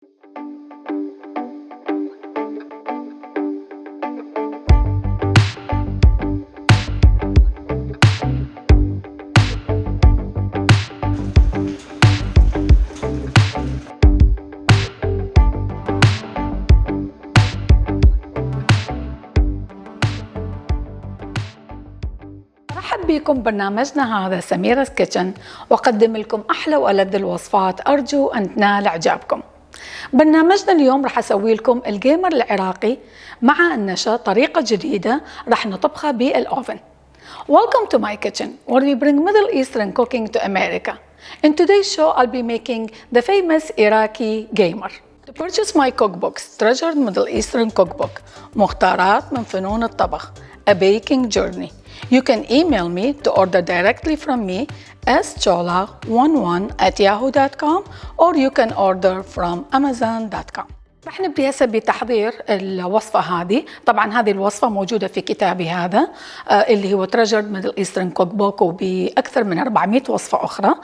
مرحبا بكم برنامجنا هذا سميرة كيتشن، وأقدم لكم أحلى وألذ الوصفات، أرجو أن تنال إعجابكم. برنامجنا اليوم راح أسوي لكم الكيمر العراقي مع النشا، طريقة جديدة راح نطبخها بالاوفن. Welcome to my kitchen, where we bring Middle Eastern cooking to America. In today's show, I'll be making the famous IRAQI GEMAR. To purchase my cookbooks, Treasured Middle Eastern Cookbook, مختارات من فنون الطبخ, a baking journey, you can email me to order directly from me as cholagh11@yahoo.com, or you can order from amazon.com. رح نبدي هسه بتحضير الوصفة هذه. طبعا هذه الوصفة موجودة في كتابي هذا اللي هو Treasured Middle Eastern Cookbook، وبأكثر من 400 وصفة أخرى.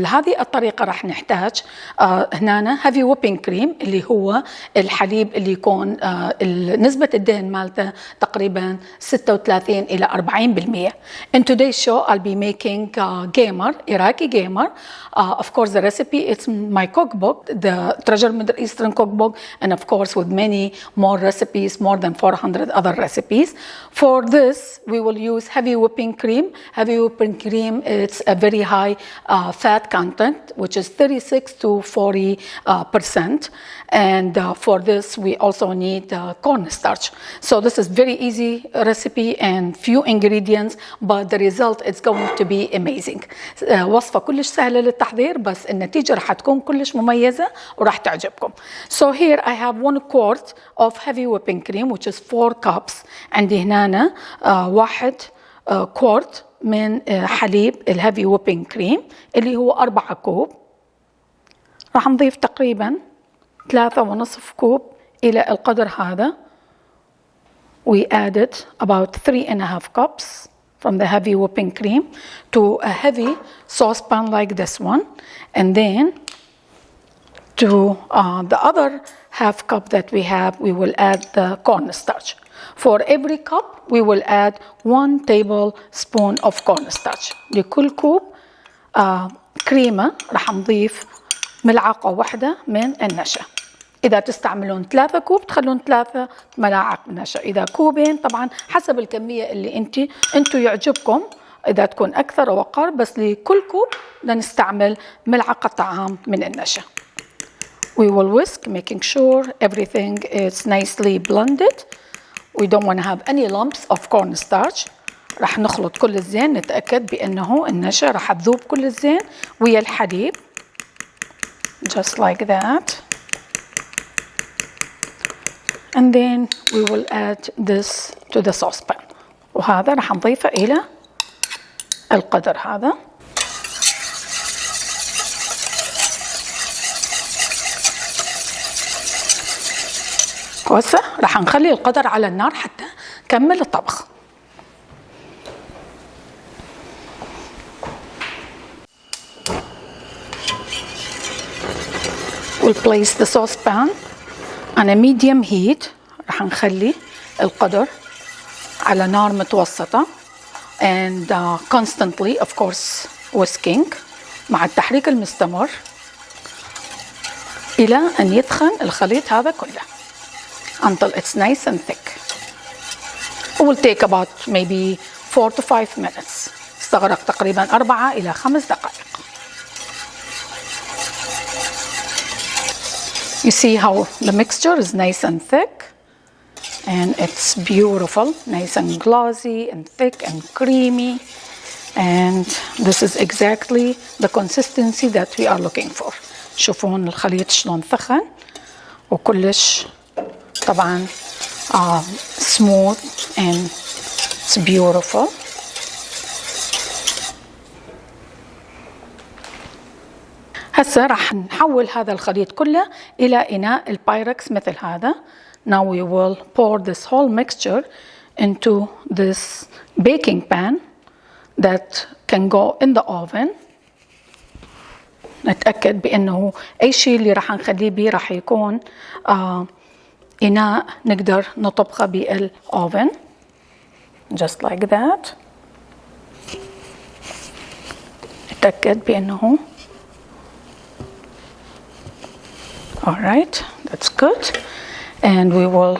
هذه الطريقة رح نحتاج هنا heavy whipping cream، اللي هو الحليب اللي يكون نسبة الدهن مالته تقريبا 36 إلى 40%. In today's show I'll be making GEMAR, IRAQI GEMAR. Of course the recipe, it's my cookbook, the Treasured Middle Eastern Cookbook, and of course with many more recipes, more than 400 other recipes. For this we will use heavy whipping cream. Heavy whipping cream, it's a very high fat content, which is 36 to 40%. And for this we also need cornstarch. So this is very easy recipe and few ingredients, but the result is going to be amazing. وصفة كلش سهلة للتحضير، بس النتيجة رح تكون كلش مميزة ورح تعجبكم. So here I have 1 quart of heavy whipping cream, which is 4 cups. عندي هنا 1 quart من حليب الهيفي ويبنج كريم اللي هو 4 كوب. راح نضيف تقريبا 3.5 كوب إلى القدر هذا. We added about 3.5 cups from the heavy whipping cream to a heavy saucepan like this one, and then to the other half cup that we have, we will add the cornstarch. For every cup we will add 1 tablespoon of cornstarch. لكل كوب كريمة راح نضيف ملعقة واحدة من النشا. إذا تستعملون 3 كوب تخلون 3 ملاعق نشا، إذا كوبين طبعا حسب الكمية اللي انتو يعجبكم، إذا تكون أكثر أو أقل، بس لكل كوب نستعمل ملعقة طعام من النشا. We will whisk, making sure everything is nicely blended. We don't want to have any lumps of cornstarch. راح نخلط كل الزين، نتأكد بأنه النشا راح تذوب كل الزين ويا الحليب. Just like that. And then we will add this to the saucepan. وهذا راح نضيفه إلى القدر هذا. وهسه راح نخلي القدر على النار حتى نكمل الطبخ. We'll place the saucepan on a medium heat. راح نخلي القدر على نار متوسطة and constantly of course whisking، مع التحريك المستمر إلى أن يدخن الخليط هذا كله until it's nice and thick. It will take about maybe 4 to 5 minutes. استغرق تقريبا 4 إلى 5 دقائق. You see how the mixture is nice and thick, and it's beautiful, nice and glossy and thick and creamy, and this is exactly the consistency that we are looking for. شوفون الخليط شلون ثخن وكلش طبعا smooth and it's beautiful. هسه راح نحول هذا الخليط كله إلى إناء البايركس مثل هذا. Now we will pour this whole mixture into this baking pan that can go in the oven. نتأكد بأنه أي شيء اللي راح نخليه بيه راح يكون إناء نقدر نطبخه بالأوفن just like that. نتأكد بأنه alright, that's good, and we will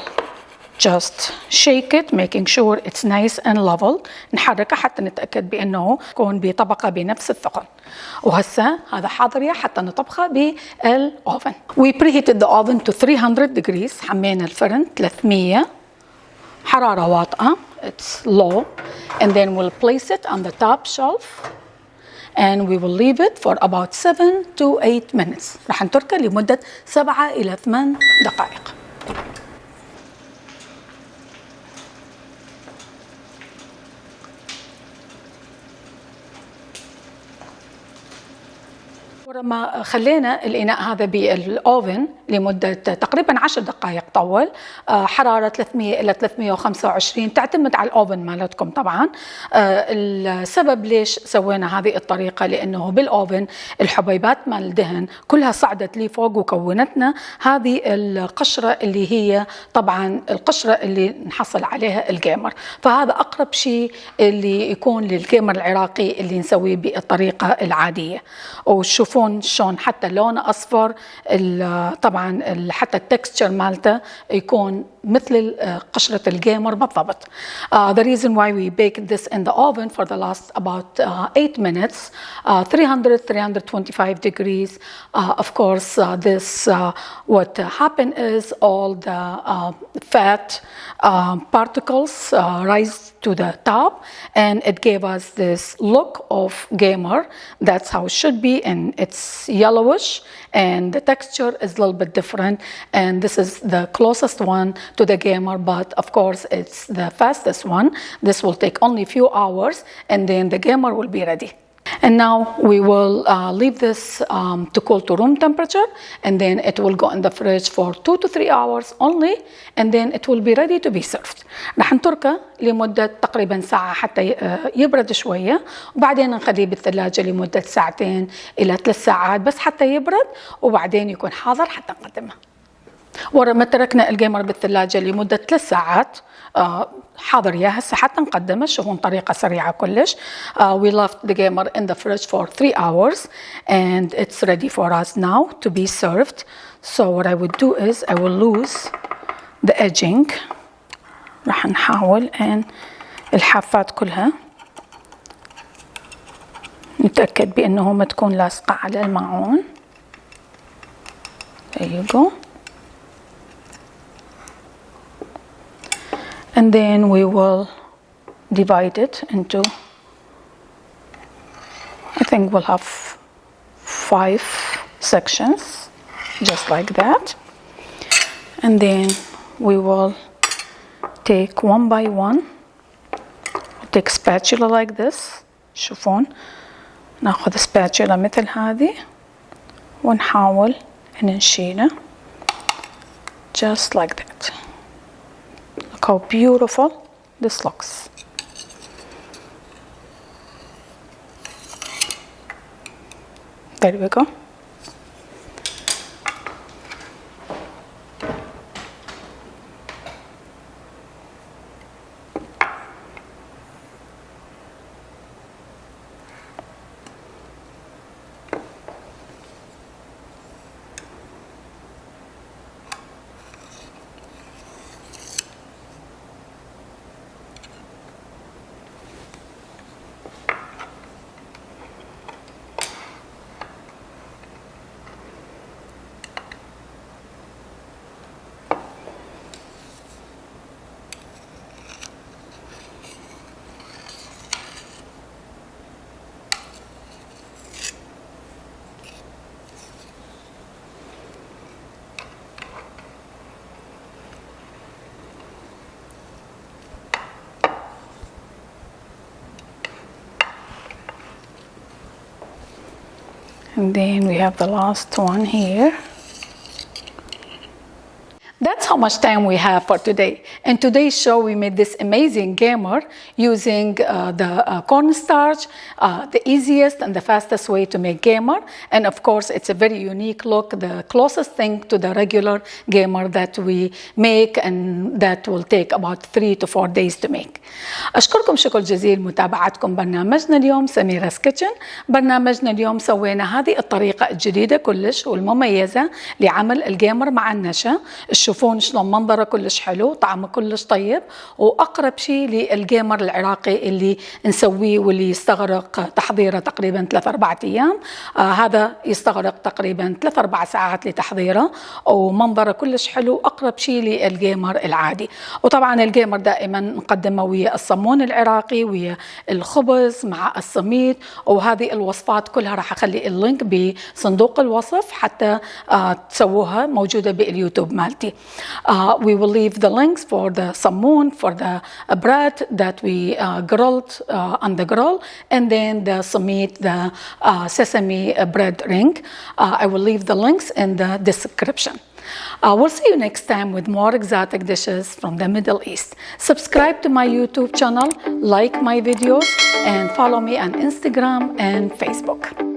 just shake it making sure it's nice and level. نحركه حتى نتأكد بأنه يكون بطبقة بنفس الثقل. وهسه هذا حاضر حتى نطبخه بالأوفن. We preheated the oven to 300 degrees. حمينا الفرن 300 حرارة واطئة, it's low, and then we'll place it on the top shelf and we will leave it for about 7 to 8 minutes. راح نتركه لمدة 7 إلى 8 دقائق. ولما خلينا الإناء هذا بالأوفن لمدة تقريبا 10 دقائق طول, حرارة 300 إلى 325 تعتمد على الأوفن مالتكم طبعا. السبب ليش سوينا هذه الطريقة لأنه بالأوفن الحبيبات مال الدهن كلها صعدت لي فوق وكونتنا هذه القشرة اللي هي طبعا القشرة اللي نحصل عليها الكيمر. فهذا أقرب شيء اللي يكون للكيمر العراقي اللي نسويه بالطريقة العادية. وشوفون شلون حتى لونه أصفر, طبعا حتى التكستشر مالته يكون مثل قشرة الكيمر بالضبط. The reason why we baked this in the oven for the last about 8 minutes, 325 degrees. Of course, this what happened is all the fat particles rise to the top, and it gave us this look of gamer. That's how it should be, and it's yellowish, and the texture is a little bit different, and this is the closest one to the gamer, but of course it's the fastest one. This will take only a few hours, and then the gamer will be ready. And now we will leave this to cool to room temperature, and then it will go in the fridge for 2 to 3 hours only, and then it will be ready to be served. رح نتركه لمدة تقريبا ساعة حتى يبرد شوية, وبعدين نخليه بالثلاجة لمدة 2 إلى 3 ساعات بس حتى يبرد, وبعدين يكون حاضر حتى نقدمه. ورا ما تركنا الكيمر بالثلاجة لمدة 3 ساعات حاضر هسه حتى نقدمه. شوفون طريقة سريعة كلش. We left the gamer in the fridge for 3 hours and it's ready for us now to be served. So what I would do is I will lose the edging. راح نحاول ان الحافات كلها نتأكد بأنه ما تكون لاصقة على الماعون. There you go. And then we will divide it into, I think we'll have 5 sections, just like that. And then we will take one by one, take spatula like this. شوفون ناخذ spatula مثل هذه ونحاول ان نشيله just like that. Look how beautiful this looks. There we go. And then we have the last one here. That's how much time we have for today. In today's show, we made this amazing gamer using the cornstarch, the easiest and the fastest way to make gamer. And of course, it's a very unique look, the closest thing to the regular gamer that we make, and that will take about 3 to 4 days to make. أشكركم شكر جزيل متابعتكم برنامجنا اليوم سميرة كيتشن. برنامجنا اليوم سوينا هذه الطريقة الجديدة كلش والمميزة لعمل الجيمر مع النشا. تشوفون شلون منظره كلش حلو، طعمه كلش طيب، وأقرب شيء للجيمر العراقي اللي نسويه واللي يستغرق تحضيره تقريبا 3-4 أيام. هذا يستغرق تقريبا 3-4 ساعات لتحضيره، ومنظره كلش حلو، أقرب شيء للجيمر العادي. وطبعا الجيمر دائما نقدمه ويا الصمون العراقي، ويا الخبز مع السميد، وهذه الوصفات كلها راح أخلي اللينك بصندوق الوصف حتى تسووها، موجودة باليوتيوب مالتي. We will leave the links for the samoon, for the bread that we grilled on the grill, and then the samit, the sesame bread ring. I will leave the links in the description. We'll see you next time with more exotic dishes from the Middle East. Subscribe to my YouTube channel, like my videos, and follow me on Instagram and Facebook.